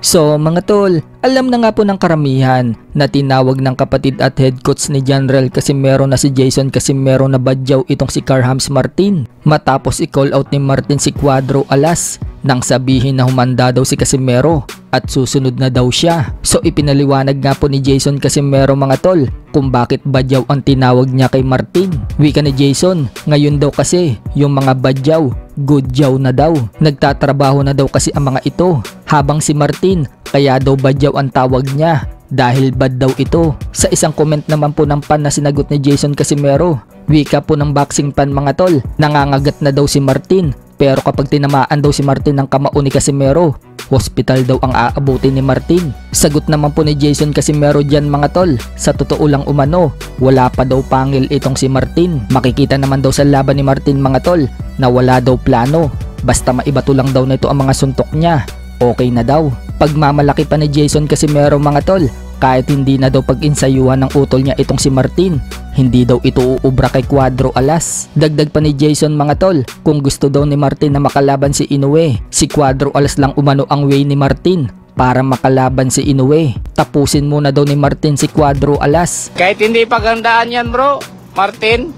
So mga tol, alam na nga po ng karamihan na tinawag ng kapatid at head coach ni General Casimero na si Jason Casimero na badyaw itong si Carhams Martin matapos i-call out ni Martin si Cuadro Alas nang sabihin na humanda daw si Casimero at susunod na daw siya. So ipinaliwanag nga po ni Jason Casimero mga tol kung bakit badyaw ang tinawag niya kay Martin. Wika ni Jason, ngayon daw kasi yung mga badyaw, good jaw na daw. Nagtatrabaho na daw kasi ang mga ito. Habang si Martin, kaya daw badyaw ang tawag niya dahil bad daw ito. Sa isang comment naman po ng fan na sinagot ni Jason Casimero, wika po ng boxing fan mga tol, nangangagat na daw si Martin. Pero kapag tinamaan daw si Martin ng kamao ni Casimero, hospital daw ang aabutin ni Martin. Sagot naman po ni Jason Casimero dyan mga tol, sa totoo lang umano, wala pa daw pangil itong si Martin. Makikita naman daw sa laban ni Martin mga tol na wala daw plano. Basta maibato lang daw nito ang mga suntok niya, okay na daw. Pagmamalaki pa ni Jason Casimero mga tol, kahit hindi na daw pag-insayuhan ng utol niya itong si Martin, hindi daw ito uubra kay Cuadro Alas. Dagdag pa ni Jason mga tol, kung gusto daw ni Martin na makalaban si Inoue, si Cuadro Alas lang umano ang way ni Martin para makalaban si Inoue. Tapusin muna daw ni Martin si Cuadro Alas. Kahit hindi pagandaan yan bro, Martin.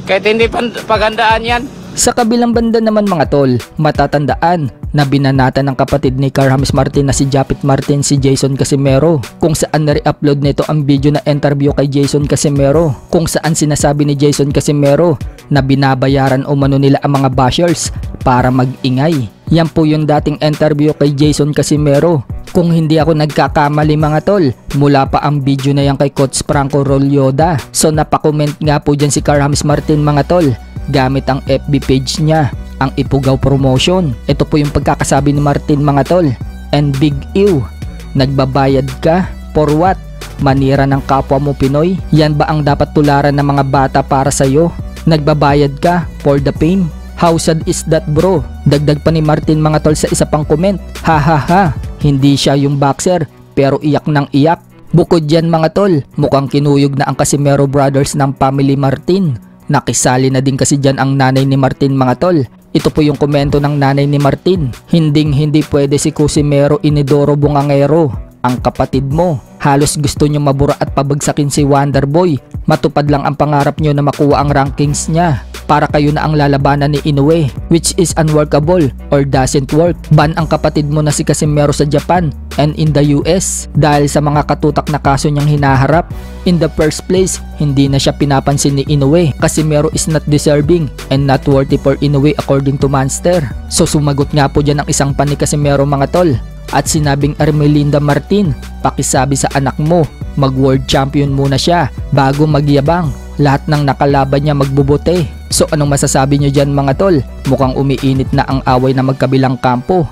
Kahit hindi pagandaan yan. Sa kabilang banda naman mga tol, matatandaan na binanatan ng kapatid ni Carhams Martin na si Japit Martin si Jason Casimero, kung saan na-re-upload nito ang video na interview kay Jason Casimero, kung saan sinasabi ni Jason Casimero na binabayaran umano nila ang mga bashers para mag-ingay. Yan po yung dating interview kay Jason Casimero. Kung hindi ako nagkakamali mga tol, mula pa ang video na yan kay Coach Franco Rolyoda. So napakomment nga po dyan si Carhams Martin mga tol gamit ang FB page niya, ang Ipugaw Promotion. Ito po yung pagkakasabi ni Martin mga tol. And big ew, nagbabayad ka? For what? Manira ng kapwa mo Pinoy? Yan ba ang dapat tularan ng mga bata para sa'yo? Nagbabayad ka for the fame? How sad is that bro? Dagdag pa ni Martin mga tol sa isa pang comment, ha ha ha, hindi siya yung boxer pero iyak ng iyak. Bukod dyan mga tol, mukhang kinuyog na ang Casimero brothers ng family Martin. Nakisali na din kasi dyan ang nanay ni Martin mga tol. Ito po yung komento ng nanay ni Martin. Hindi pwede si Casimero Inidoro Bungangero, ang kapatid mo. Halos gusto nyo mabura at pabagsakin si Wonderboy. Matupad lang ang pangarap nyo na makuha ang rankings niya para kayo na ang lalabanan ni Inoue, which is unworkable or doesn't work. Ban ang kapatid mo na si Casimero sa Japan and in the US dahil sa mga katutak na kaso niyang hinaharap. In the first place, hindi na siya pinapansin ni Inoue. Casimero is not deserving and not worthy for Inoue according to Monster. So sumagot nga po dyan ang isang pan ni Casimero mga tol at sinabing, Ermelinda Martin, pakisabi sa anak mo, mag-world champion muna siya bago magyabang. Lahat ng nakalaban niya magbubuti. So anong masasabi nyo dyan mga tol? Mukhang umiinit na ang away na magkabilang kampo.